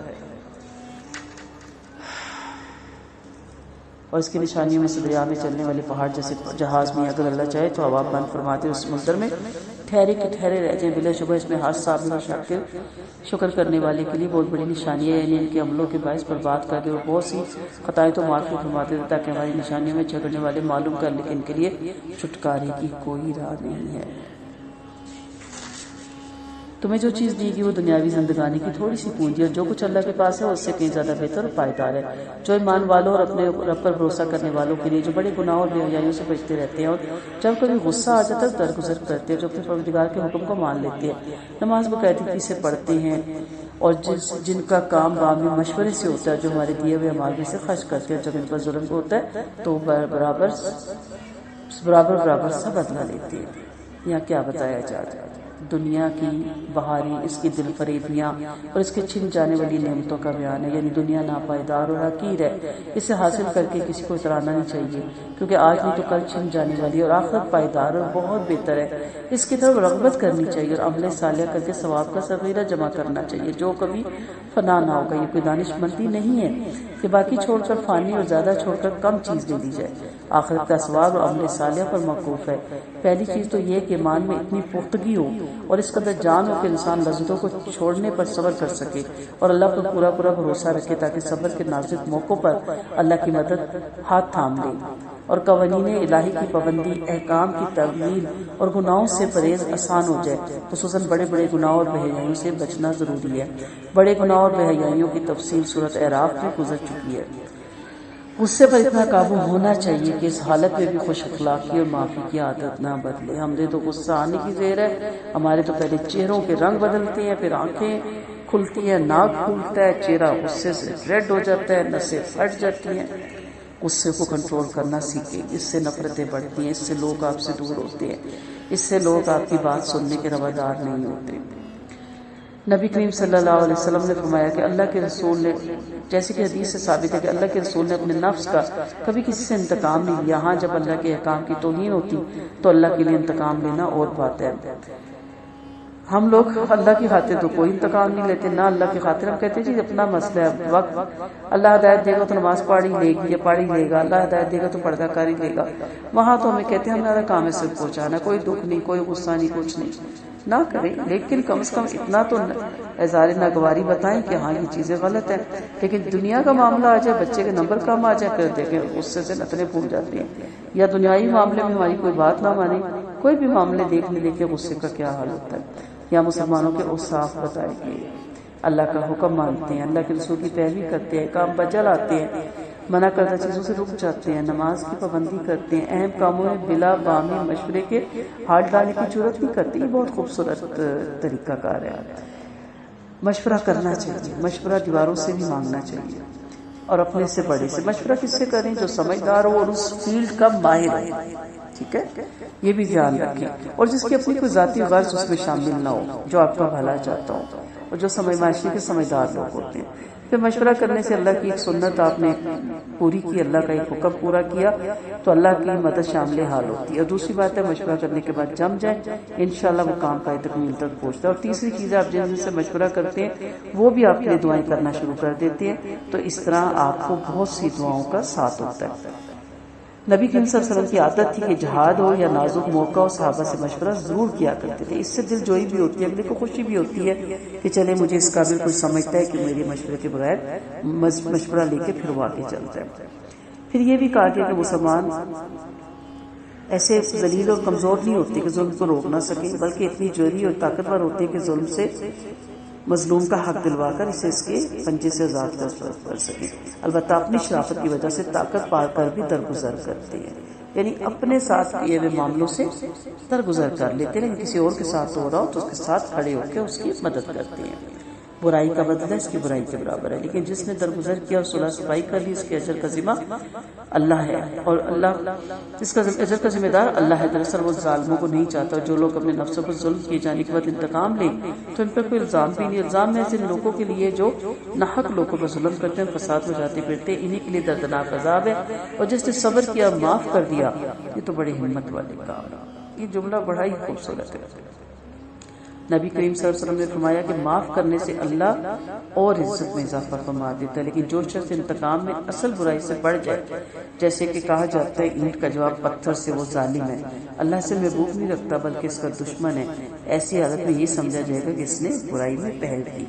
اور اس کی نشانیوں میں سے دریا میں چلنے والے پہاڑ جیسے جہاز میں اگر اللہ چاہے تو ہوا بند فرماتے اس سمندر میں ٹھہرے کے ٹھہرے رہ جائیں۔ بلا شبہ اس میں ہر صابر اور شاکر شکر کرنے والے کے لیے بہت بڑی نشانی ہے، یعنی ان کے عملوں کے باعث برباد کر دے اور بہت سی خطائیں تو معافی فرماتے تھے تاکہ ہماری نشانیوں میں جھگڑنے والے معلوم کر لیں کہ ان کے لیے چھٹکارے کی کوئی راہ نہیں ہے۔ تمہیں جو چیز دی گی وہ دنیاوی زندگانی کی تھوڑی سی پونجی ہے، اور جو کچھ اللہ کے پاس ہے اس سے کہیں زیادہ بہتر اور پائیدار ہے۔ جو ایمان والوں اور اپنے رب پر بھروسہ کرنے والوں کے لیے جو بڑے گناہوں اور بے حیائیوں سے بچتے رہتے ہیں، اور جب کبھی غصہ آ جاتا ہے درگزر کرتے ہیں، جو اپنے پروردگار کے حکم کو مان لیتے ہیں، نماز باقاعدگی سے پڑھتے ہیں اور جن کا کام بامی مشورے سے ہوتا ہے، جو ہمارے دیے ہوئے مال میں سے خرچ کرتے ہیں، جب ان پر ظلم ہوتا ہے تو برابر سا بدلہ لیتے ہیں۔ یہاں کیا بتایا جاتا ہے؟ دنیا کی بہاری، اس کی دل فریبیاں اور اس کے چھن جانے والی نعمتوں کا بیان ہے، یعنی دنیا ناپائیدار اور حقیر ہے، اسے حاصل کر کے کسی کو اترانا نہیں چاہیے، کیونکہ آج نہیں تو کل چھن جانے والی ہے، اور آخرت پائیدار اور بہت بہتر ہے۔ اس کی طرف رغبت کرنی چاہیے اور عمل صالح کر کے ثواب کا ذخیرہ جمع کرنا چاہیے، جو کبھی فنا نہ ہوگا۔ یہ کوئی دانش مندی نہیں ہے کہ باقی چھوڑ کر فانی اور زیادہ چھوڑ کر کم چیز لے لی جائے۔ آخرت کا ثواب اور عمل صالح پر موقوف ہے۔ پہلی چیز تو یہ کہ ایمان میں اتنی پختگی ہو اور اس قدر جان ہو کہ انسان لذتوں کو چھوڑنے پر صبر کر سکے اور اللہ پر پورا بھروسہ رکھے، تاکہ صبر کے نازک موقعوں پر اللہ کی مدد ہاتھ تھام لے، اور قوانین الہی کی پابندی، احکام کی تبلیغ اور گناہوں سے پرہیز آسان ہو جائے۔ خصوصاً بڑے گناہوں اور بے حیائیوں سے بچنا ضروری ہے۔ بڑے گناہوں اور بے حیائیوں کی تفصیل سورۃ اعراف میں گزر چکی ہے۔ غصے پر اتنا قابو ہونا چاہیے کہ اس حالت میں بھی خوش اخلاقی اور معافی کی عادت نہ بدلے۔ ہم نے تو غصہ آنے کی زیر ہے، ہمارے تو پہلے چہروں کے رنگ بدلتے ہیں، پھر آنکھیں کھلتی ہیں، ناک کھلتا ہے، چہرہ غصے سے ریڈ ہو جاتا ہے، نسیں پھٹ جاتی ہیں۔ غصے کو کنٹرول کرنا سیکھیں، اس سے نفرتیں بڑھتی ہیں، اس سے لوگ آپ سے دور ہوتے ہیں، اس سے لوگ آپ کی بات سننے کے روادار نہیں ہوتے۔ نبی کریم صلی اللہ علیہ وسلم نے فرمایا کہ اللہ کے رسول نے، جیسے کہ حدیث سے ثابت ہے کہ اللہ کے رسول نے اپنے نفس کا کبھی کسی سے انتقام نہیں لیا۔ ہاں، جب اللہ کے احکام کی توہین ہوتی تو اللہ کے لیے انتقام لینا اور بات ہے۔ ہم لوگ اللہ کی خاطر تو کوئی انتقام نہیں لیتے، نہ اللہ کی خاطر ہم کہتے ہیں جی اپنا مسئلہ ہے، وقت اللہ ہدایت دے گا تو نماز پڑھ ہی لے گی یا پڑھ ہی لے گا، اللہ ہدایت دے گا تو پردہ کر ہی لے گا۔ وہاں تو ہمیں کہتے ہیں ہمارا کام ہے صرف پہنچانا، کوئی دکھ نہیں، کوئی غصہ نہیں، کچھ نہیں، نہ کریں، لیکن کم سے کم اتنا تو اظہار ناگواری بتائیں کہ ہاں یہ چیزیں غلط ہیں۔ لیکن دنیا کا معاملہ آ جائے، بچے کے نمبر کم آ جائے، پھر دیکھیں غصے سے نتنے پھول جاتے ہیں، یا دنیائی معاملے میں ہماری کوئی بات نہ مانے، کوئی بھی معاملے دیکھنے لے کے غصے کا کیا حال ہوتا ہے۔ یا مسلمانوں کے اوصاف بتائے گئے، اللہ کا حکم مانتے ہیں، اللہ کے رسول کی پیروی کرتے ہیں، کام بجا لاتے ہیں، منع کردہ چیزوں سے رک جاتے ہیں، نماز کی پابندی کرتے ہیں، اہم کاموں میں بلا بامی مشورے کے ہاتھ ڈالنے کی ضرورت نہیں کرتی۔ یہ بہت خوبصورت طریقہ کار ہے۔ مشورہ کرنا چاہیے، مشورہ دیواروں سے بھی مانگنا چاہیے، اور اپنے سے بڑے سے مشورہ کس سے کریں؟ جو سمجھدار ہو اور اس فیلڈ کا ماہر ہو، ٹھیک ہے، یہ بھی دھیان رکھیں، اور جس کی اپنی کوئی ذاتی غرض اس میں شامل نہ ہو، جو آپ کا بھلا چاہتا ہو، اور جو معاشرے کے سمجھدار لوگ ہوتے ہیں۔ پھر مشورہ کرنے سے اللہ کی ایک سنت آپ نے پوری کی، اللہ کا ایک حکم پورا کیا تو اللہ کی مدد شامل حال ہوتی ہے۔ اور دوسری بات ہے مشورہ کرنے کے بعد جم جائے، انشاءاللہ وہ کام کا تکمیل تک پہنچتا ہے۔ اور تیسری چیز آپ جن سے مشورہ کرتے ہیں وہ بھی آپ کے لیے دعائیں کرنا شروع کر دیتے ہیں، تو اس طرح آپ کو بہت سی دعاؤں کا ساتھ ہوتا ہے۔ نبی کریم صلی اللہ علیہ وسلم کی عادت تھی کہ جہاد ہو یا نازک موقع ہو، صحابہ سے مشورہ ضرور کیا کرتے تھے۔ اس سے دل جوئی بھی ہوتی ہے، اگلے کو خوشی بھی ہوتی ہے کہ چلے مجھے اس قابل کوئی سمجھتا ہے کہ میرے مشورے کے بغیر مشورہ لے کے پھر وہ آگے چلتا ہے۔ پھر یہ بھی کہا گیا کہ مسلمان ایسے ذلیل اور کمزور نہیں ہوتے کہ ظلم کو روک نہ سکیں، بلکہ اتنی جوہری اور طاقتور ہوتے ہیں کہ ظلم سے مظلوم کا حق دلوا کر اسے اس کے پنجے سے آزاد کر سکیں۔ البتہ اپنی شرافت کی وجہ سے طاقت پا کر بھی درگزر کرتے ہیں، یعنی اپنے ساتھ کیے ہوئے معاملوں سے درگزر کر لیتے ہیں، لیکن کسی اور کے ساتھ ہو رہا ہو تو اس کے ساتھ کھڑے ہو کے اس کی مدد کرتے ہیں۔ برائی کا بدلہ اس کی برائی کے برابر ہے، لیکن جس نے درگزر کیا اور صلح صفائی کر لی اس کے اجر کا ذمہ اللہ ہے، اور اللہ اس کا اجر کا ذمہ دار اللہ ہے۔ دراصل وہ ظالموں کو نہیں چاہتا، جو لوگ اپنے نفسوں پر ظلم کیے جانے کے بعد انتقام لیں تو ان پر کوئی الزام بھی نہیں۔ الزام ہے ان لوگوں کے لیے جو ناحق لوگوں پر ظلم کرتے ہیں، فساد میں جاتے پھرتے، انہی کے لیے دردناک عذاب ہے۔ اور جس نے صبر کیا معاف کر دیا، یہ تو بڑی ہمت والے کام ہے۔ یہ جملہ بڑا ہی خوبصورت ہے۔ نبی کریم صلی اللہ علیہ وسلم نے فرمایا کہ معاف کرنے سے اللہ اور عزت میں اضافہ فرما دیتا ہے، لیکن جو شخص انتقام میں اصل برائی سے بڑھ جائے، جیسے کہ کہا جاتا ہے اینٹ کا جواب پتھر سے، وہ ظالم ہے، اللہ سے محبوب نہیں رکھتا بلکہ اس کا دشمن ہے۔ ایسی حالت میں یہ سمجھا جائے گا کہ اس نے برائی میں پہل کی۔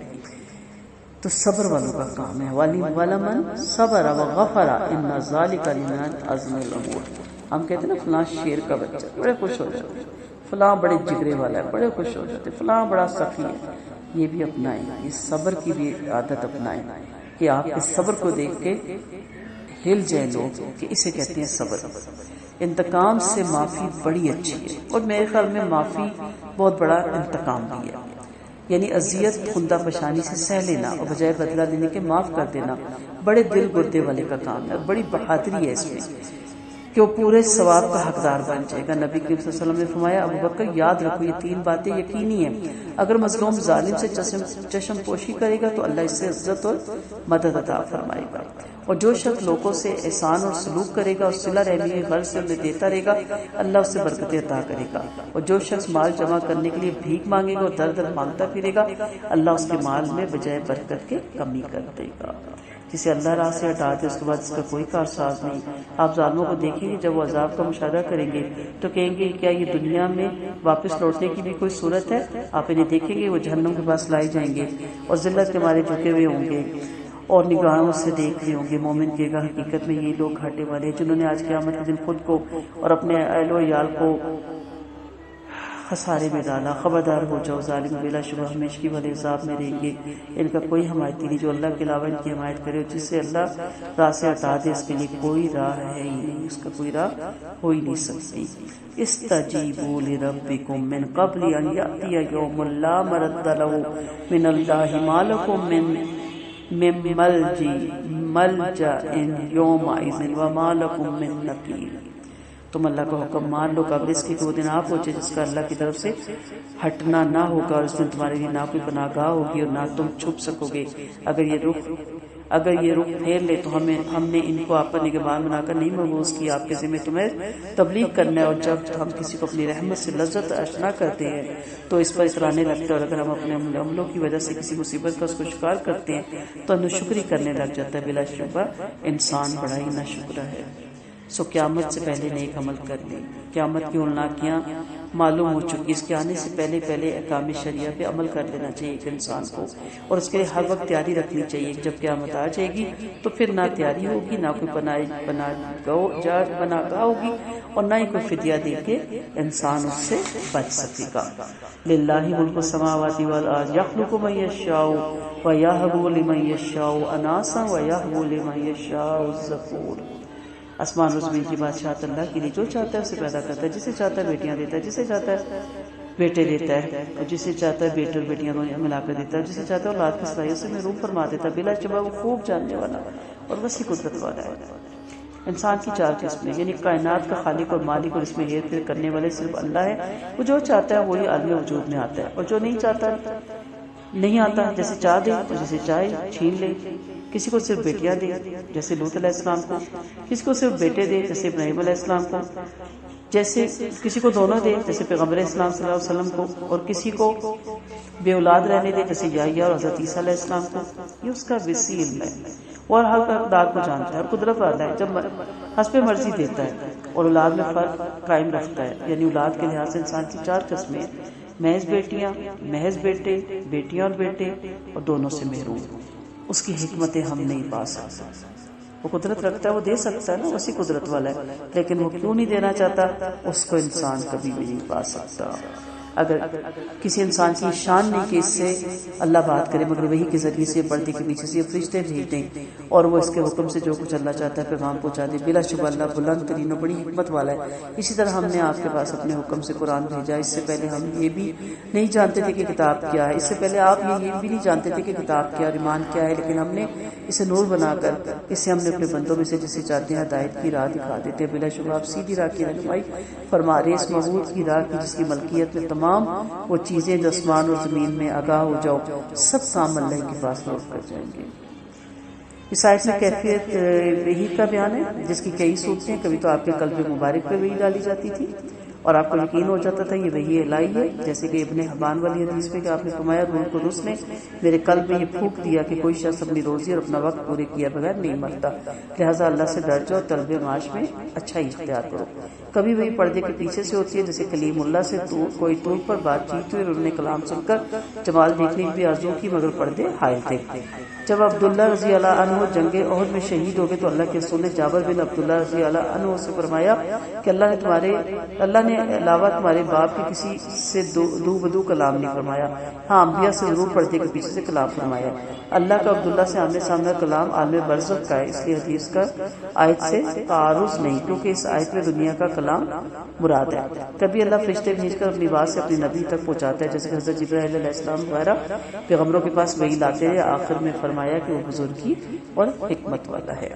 تو صبر والوں کا کام ہے، وَلَمَنْ صَبَرَ وَغَفَرَ إِنَّ ذَلِكَ لِمِنْ عَزْمِ الْأُمُورِ۔ ہم کہتے ہیں نا فلاں شیر کا بچہ، بڑے خوش ہو جاتے ہیں، فلاں بڑے جگرے والا ہے، بڑے خوش ہو جاتے ہیں، فلاں بڑا سخی ہے۔ یہ بھی اپنائیں، اس صبر کی بھی عادت اپنائیں کہ آپ کے صبر کو دیکھ کے ہل جائیں لوگ کہ اسے کہتے ہیں صبر۔ انتقام سے معافی بڑی اچھی ہے، اور میرے خیال میں معافی بہت بڑا انتقام بھی ہے۔ یعنی اذیت خندہ پشانی سے سہ لینا اور بجائے بدلہ لینے کے معاف کر دینا بڑے دل گردے والے کا کام ہے اور بڑی بہادری ہے اس میں کہ وہ پورے ثواب کا حقدار بن جائے گا۔ نبی کریم صلی اللہ علیہ وسلم نے فرمایا ابوبکر یاد رکھو یہ 3 باتیں یقینی ہیں، اگر مظلوم ظالم سے چشم پوشی کرے گا تو اللہ اس سے عزت اور مدد عطا فرمائے گا، اور جو شخص لوگوں سے احسان اور سلوک کرے گا اور صلہ رحمی کے غرض سے انہیں دیتا رہے گا اللہ اس سے برکتیں عطا کرے گا، اور جو شخص مال جمع کرنے کے لیے بھیک مانگے گا اور در در مانگتا پھرے گا اللہ اس کے مال میں بجائے برکت کے کمی کر دے گا۔ جسے اللہ راہ سے ہٹا دے اس کے بعد اس کا کوئی کارساز نہیں۔ آپ ظالموں کو دیکھیں گے جب وہ عذاب کا مشاہدہ کریں گے تو کہیں گے کیا یہ دنیا میں واپس لوٹنے کی بھی کوئی صورت ہے؟ آپ انہیں دیکھیں گے وہ جہنم کے پاس لائے جائیں گے اور ذلت کے مارے جھکے ہوئے ہوں گے اور نگاہوں سے دیکھ رہے ہوں گے۔ مومن کہے گا حقیقت میں یہ لوگ گھاٹے والے ہیں جنہوں نے آج قیامت کے دن خود کو اور اپنے اہل و عیال کو خسارے میں ڈالا۔ خبردار ہو جاؤ ظالم بلا شبہ ہمیشگی والے عذاب میں رہیں گے، ان کا کوئی حمایتی نہیں جو اللہ کے علاوہ ان کی حمایت کرے، جس سے اللہ راہ سے ہٹا دے اس کے لیے کوئی راہ ہے ہی نہیں، اس کا کوئی راہ ہو ہی نہیں سکتی۔ استجیبوا لربکم من قبل ان یأتی یوم لا مرد له من اللہ ما لکم من ملجأ یومئذ وما لکم من نکیر۔ تم اللہ کا حکم مان لو قبل اس کے کہ وہ دن آ پہنچے جس کا اللہ کی طرف سے ہٹنا نہ ہوگا، اور اس دن تمہارے لیے نہ کوئی پناہ گاہ ہوگی اور نہ تم چھپ سکو گے۔ اگر یہ رخ پھیر لے تو ہم نے ان کو آپ پر نگہبان بنا کر نہیں مبعوث کیا، آپ کے ذمہ تمہیں تبلیغ کرنا ہے، اور جب ہم کسی کو اپنی رحمت سے لذت اشنا کرتے ہیں تو اس پر اترانے لگتا ہے، اور اگر ہم اپنے عملوں کی وجہ سے کسی مصیبت کا اس کو شکار کرتے ہیں تو ناشکری کرنے لگ جاتا ہے۔ بلا شبہ انسان بڑا ہی ناشکرا ہے۔ سو قیامت سے پہلے نیک عمل کر لیں۔ قیامت کی ہولناکیاں معلوم ہو چکی، اس کے آنے سے پہلے احکام شریعہ پہ عمل کر لینا چاہیے ایک انسان کو، اور اس کے لیے ہر وقت تیاری رکھنی چاہیے۔ جب قیامت آ جائے گی تو پھر نہ تیاری ہوگی، نہ کوئی پناہ گاہ ہوگی، اور نہ ہی کوئی فدیہ دے کے انسان اس سے بچ سکے گا۔ للہ ملک السماوات والارض یخلق من یشاء ویہب لمن یشاء اناثا ویہب لمن یشاء الذکور۔ آسمان و زمین کی بادشاہت اللہ کے لیے، جو چاہتا ہے اسے پیدا کرتا ہے، جسے چاہتا ہے بیٹیاں دیتا ہے، جسے چاہتا ہے بیٹے دیتا ہے، اور جسے چاہتا ہے بیٹے اور بیٹیاں دونوں ملا کر دیتا ہے، جسے چاہتا ہے اولاد کی صلاحیت سے محروم فرما دیتا ہے۔ بلا شبہ وہ خوب جاننے والا اور وسیع قدرت والا ہے۔ انسان کی 4 قسمیں، یعنی کائنات کا خالق اور مالک، اور اس میں ہیر پھیر کرنے والے صرف اللہ ہے۔ وہ جو چاہتا ہے وہی عالم وجود میں آتا ہے، اور جو نہیں چاہتا نہیں آتا، جیسے چاہ دے تو جسے چاہے چھین لے۔ کسی کو صرف بیٹیاں دے جیسے لوط علیہ السلام کو، کسی کو صرف بیٹے دے جیسے ابراہیم علیہ السلام کو، جیسے کسی کو دونوں دے جیسے پیغمبر اسلام صلی اللہ علیہ وسلم کو، اور کسی کو بے اولاد رہنے دے جیسے یحییٰ اور حضرت عیسیٰ علیہ السلام کو۔ یہ اس کا وسیع علم ہے اور ہر اقدار کو جانتا ہے، اور قدرت والا ہے، جب حسب مرضی دیتا ہے اور اولاد میں فرق قائم رکھتا ہے۔ یعنی اولاد کے لحاظ سے انسان کی 4 قسمیں ہیں، محض بیٹیاں، محض بیٹے، بیٹیاں اور بیٹے، اور دونوں سے محروم۔ اس کی حکمتیں ہم نہیں پا سکتے۔ وہ قدرت رکھتا ہے، وہ دے سکتا ہے نا، اسی قدرت والا ہے، لیکن وہ کیوں نہیں دینا چاہتا اس کو انسان کبھی بھی نہیں پا سکتا۔ اگر کسی انسان کی شان نہیں کہ اس سے اللہ بات کرے، مگر وہی کے ذریعے سے پردے کے پیچھے سے فرشتے بھیج دیں اور وہ اس کے حکم سے جو کچھ اللہ چاہتا ہے پیغام پہنچا دے۔ بلا شبہ اللہ بلند ترین و بڑی حکمت والا ہے۔ اسی طرح ہم نے آپ کے پاس اپنے حکم سے قرآن بھیجا۔ اس سے پہلے ہم یہ بھی نہیں جانتے تھے کہ کتاب کیا ہے، اس سے پہلے آپ یہ بھی نہیں جانتے تھے کہ کتاب کیا اور ایمان کیا ہے، لیکن ہم نے اسے نور بنا کر اسے ہم نے اپنے بندوں میں سے جسے چاہتے ہیں ہدایت کی راہ دکھا دیتے۔ بلا شبہ آپ سیدھی راہ کی رہنمائی فرما رہے، اس معبود کی راہ کی جس کی ملکیت میں تمام وہ چیزیں جو آسمان اور زمین میں آگاہ ہو جاؤ، سب کام اللہ کے پاس لوٹ کر جائیں گے۔ اس آیت میں کیفیت وحی کا بیان ہے جس کی کئی صورتیں، کبھی تو آپ کے قلب مبارک پہ وحی ڈالی جاتی تھی اور آپ کو یقین ہو جاتا تھا یہ وحی الہی ہے، جیسے کہ ابن حبان والی حدیث میں کہ آپ نے فرمایا روح القدس نے میرے قلب میں یہ پھونک دیا کہ کوئی شخص اپنی روزی اور اپنا وقت پورے کیا بغیر نہیں مرتا، لہٰذا اللہ سے ڈر جاؤ، طلب معاش میں اچھا ہی اختیار کرو۔ کبھی وہی پردے کے پیچھے سے ہوتی ہے، جیسے کلیم اللہ سے کوئی طور پر بات چیت ہوئی اور انہوں نے کلام سن کر جمال دیکھنے کی بھی آرزو کی مگر پردے حائل تھے۔ جب عبداللہ رضی اللہ عنہ جنگ احد میں شہید ہو گئے تو اللہ کے رسول نے جابر بن عبداللہ رضی اللہ عنہ سے فرمایا کہ اللہ نے نے علاوہ تمہارے باپ کی کسی سے دو بدو کلام نہیں فرمایا، ہاں انبیاء سے ضرور پردے کے پیچھے سے کلام فرمایا۔ اللہ کا عبداللہ سے آمنے سامنے کلام عالم برزخ کا ہے، اس لیے حدیث کا آیت سے تعارض نہیں، کیونکہ اس آیت میں دنیا کا کلام مراد ہے۔ کبھی اللہ فرشتے بھیج کر اپنی بات سے اپنی نبی تک پہنچاتا ہے، جیسے کہ حضرت جبرائیل علیہ السلام وغیرہ پیغمبروں کے پاس وحی لاتے ہیں۔ آخر میں فرمایا کہ وہ بزرگی اور حکمت والا ہے۔